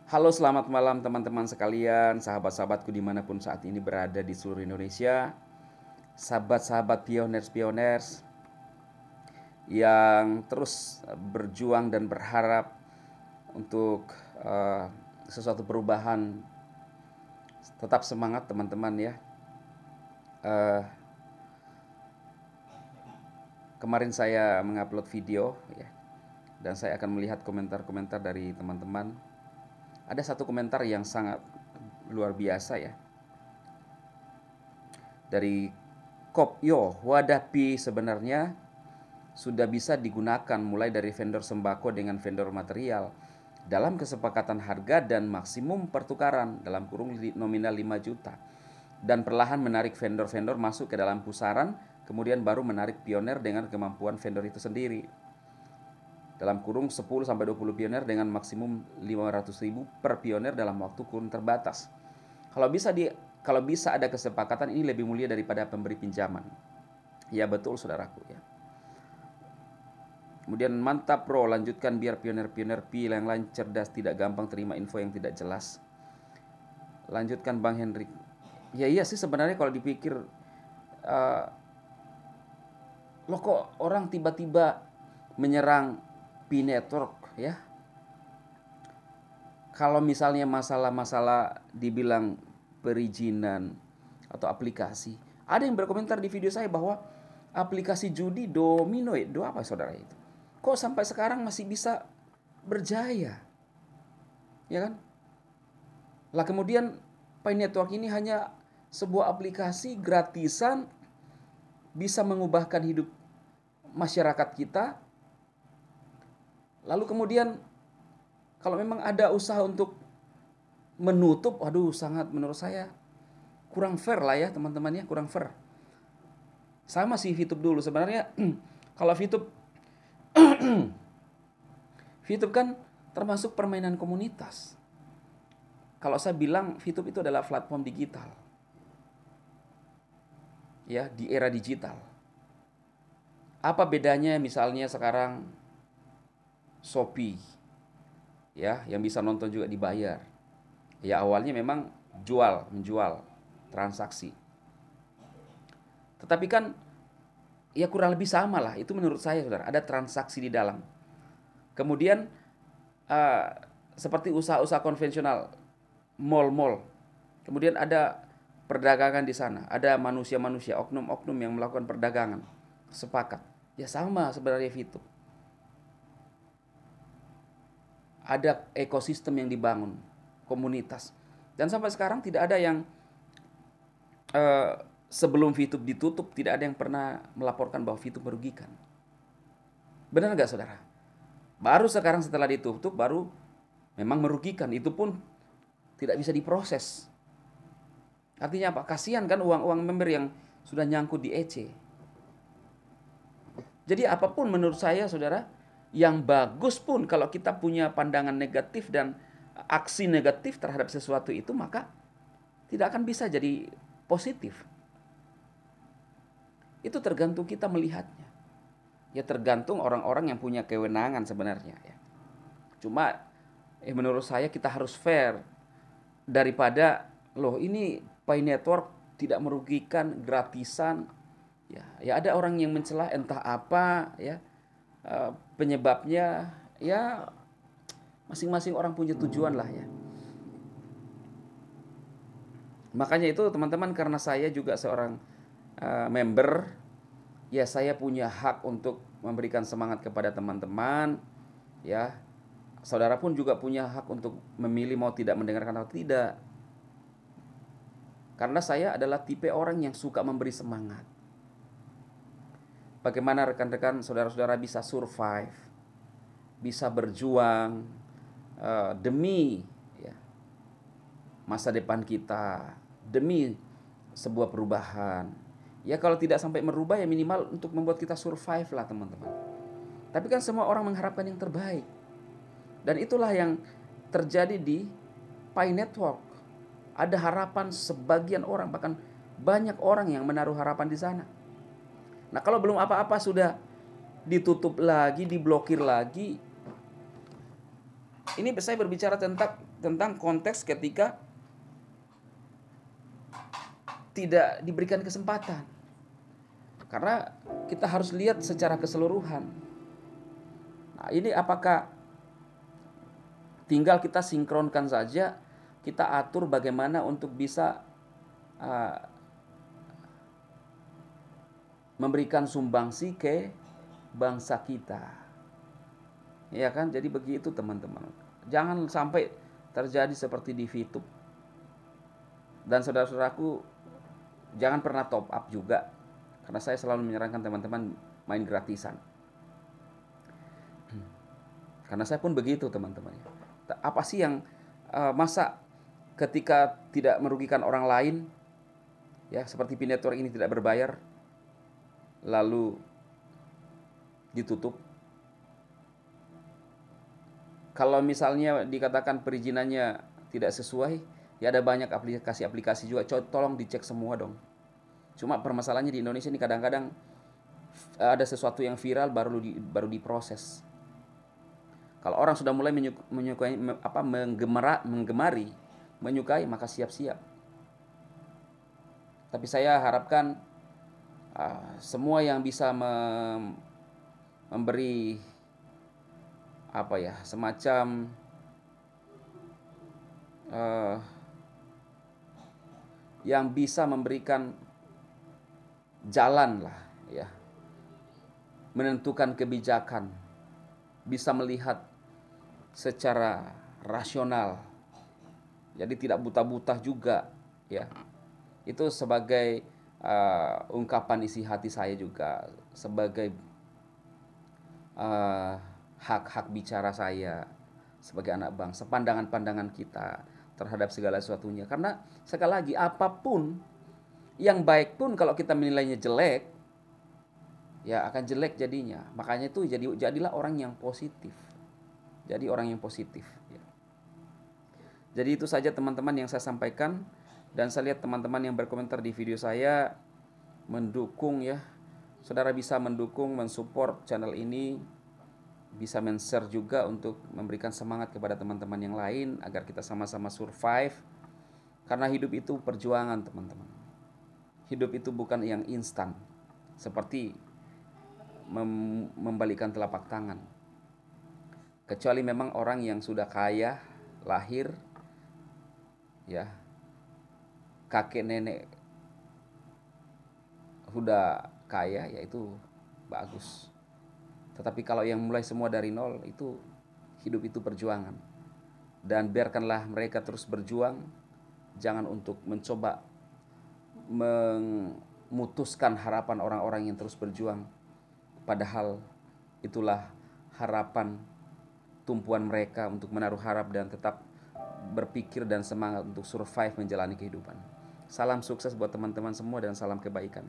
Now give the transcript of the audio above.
Halo, selamat malam teman-teman sekalian, sahabat-sahabatku dimanapun saat ini berada di seluruh Indonesia, sahabat-sahabat pioners-pioners yang terus berjuang dan berharap untuk sesuatu perubahan. Tetap semangat teman-teman ya. Eh, Kemarin saya mengupload video ya, dan saya akan melihat komentar-komentar dari teman-teman. Ada satu komentar yang sangat luar biasa ya, dari Kopyo. Wadapi sebenarnya sudah bisa digunakan mulai dari vendor sembako dengan vendor material dalam kesepakatan harga dan maksimum pertukaran dalam kurung nominal 5 juta, dan perlahan menarik vendor-vendor masuk ke dalam pusaran, kemudian baru menarik pioner dengan kemampuan vendor itu sendiri dalam kurung 10-20 pioner dengan maksimum 500.000 per pioner dalam waktu kurun terbatas. Kalau bisa ada kesepakatan, ini lebih mulia daripada pemberi pinjaman. Ya betul saudaraku ya. Kemudian mantap bro, lanjutkan biar pioner-pioner pi yang lain cerdas, tidak gampang terima info yang tidak jelas. Lanjutkan Bang Hendrik. Ya iya sih sebenarnya kalau dipikir, loh kok orang tiba-tiba menyerang Pi Network ya. Kalau misalnya masalah-masalah dibilang perizinan atau aplikasi, ada yang berkomentar di video saya bahwa aplikasi judi domino itu apa saudara itu, kok sampai sekarang masih bisa berjaya, ya kan? Lah kemudian Pi Network ini hanya sebuah aplikasi gratisan, bisa mengubahkan hidup masyarakat kita. Lalu kemudian kalau memang ada usaha untuk menutup, waduh sangat menurut saya kurang fair lah ya teman-teman ya, kurang fair. Sama sih VTube dulu sebenarnya. Kalau VTube VTube kan termasuk permainan komunitas. Kalau saya bilang VTube itu adalah platform digital ya, di era digital. Apa bedanya misalnya sekarang Shopee ya, yang bisa nonton juga dibayar. Ya awalnya memang menjual transaksi. Tetapi kan ya kurang lebih sama lah, itu menurut saya saudara, ada transaksi di dalam. Kemudian seperti usaha-usaha konvensional, mall-mall. Kemudian ada perdagangan di sana, ada manusia-manusia, oknum-oknum yang melakukan perdagangan, sepakat. Ya sama sebenarnya VTube. Ada ekosistem yang dibangun, komunitas. Dan sampai sekarang tidak ada yang sebelum VTube ditutup, tidak ada yang pernah melaporkan bahwa VTube merugikan. Benar nggak saudara? Baru sekarang setelah ditutup baru memang merugikan, itu pun tidak bisa diproses. Artinya apa? Kasihan kan uang-uang member yang sudah nyangkut di EC. Jadi apapun menurut saya saudara, yang bagus pun kalau kita punya pandangan negatif dan aksi negatif terhadap sesuatu itu, maka tidak akan bisa jadi positif. Itu tergantung kita melihatnya. Ya tergantung orang-orang yang punya kewenangan sebenarnya ya. Cuma menurut saya kita harus fair, daripada loh ini Pi Network tidak merugikan, gratisan. Ya ada orang yang mencela entah apa ya. Penyebabnya ya masing-masing orang punya tujuan lah ya. Makanya itu teman-teman, karena saya juga seorang member, ya saya punya hak untuk memberikan semangat kepada teman-teman ya. Saudara pun juga punya hak untuk memilih mau tidak mendengarkan atau tidak. Karena saya adalah tipe orang yang suka memberi semangat. Bagaimana rekan-rekan saudara-saudara bisa survive, bisa berjuang demi ya, masa depan kita, demi sebuah perubahan. Ya kalau tidak sampai merubah ya minimal untuk membuat kita survive lah teman-teman. Tapi kan semua orang mengharapkan yang terbaik. Dan itulah yang terjadi di Pi Network. Ada harapan sebagian orang, bahkan banyak orang yang menaruh harapan di sana. Nah kalau belum apa-apa sudah ditutup lagi, diblokir lagi, Ini saya berbicara tentang konteks ketika tidak diberikan kesempatan. Karena kita harus lihat secara keseluruhan. Nah, ini apakah tinggal kita sinkronkan saja, kita atur bagaimana untuk bisa memberikan sumbangsi ke bangsa kita. Ya kan? Jadi begitu teman-teman. Jangan sampai terjadi seperti di VTube. Dan saudara-saudaraku, jangan pernah top up juga. Karena saya selalu menyarankan teman-teman main gratisan. Karena saya pun begitu teman-teman. Apa sih yang masa ketika tidak merugikan orang lain, ya seperti P-Network ini tidak berbayar, lalu ditutup. Kalau misalnya dikatakan perizinannya tidak sesuai, ya ada banyak aplikasi-aplikasi juga. Tolong dicek semua dong. Cuma permasalahannya di Indonesia ini kadang-kadang ada sesuatu yang viral baru diproses. Kalau orang sudah mulai menyukai, maka siap-siap. Tapi saya harapkan semua yang bisa memberi semacam yang bisa memberikan jalan lah, ya, menentukan kebijakan, bisa melihat secara rasional, jadi tidak buta-buta juga, ya. Itu sebagai ungkapan isi hati saya juga, sebagai hak-hak bicara saya sebagai anak bangsa, pandangan-pandangan kita terhadap segala sesuatunya. Karena sekali lagi, apapun yang baik pun kalau kita menilainya jelek, ya akan jelek jadinya. Makanya itu jadilah orang yang positif. Jadi orang yang positif, ya. Jadi itu saja teman-teman yang saya sampaikan. Dan saya lihat teman-teman yang berkomentar di video saya mendukung, ya. Saudara bisa mendukung, mensupport channel ini, bisa men-share juga untuk memberikan semangat kepada teman-teman yang lain agar kita sama-sama survive. Karena hidup itu perjuangan, teman-teman. Hidup itu bukan yang instan, seperti membalikkan telapak tangan. Kecuali memang orang yang sudah kaya, lahir, ya, kakek nenek sudah kaya, ya itu bagus. Tetapi kalau yang mulai semua dari nol, itu hidup itu perjuangan. Dan biarkanlah mereka terus berjuang, jangan untuk mencoba memutuskan harapan orang-orang yang terus berjuang. Padahal itulah harapan tumpuan mereka untuk menaruh harap dan tetap berpikir dan semangat untuk survive menjalani kehidupan. Salam sukses buat teman-teman semua dan salam kebaikan.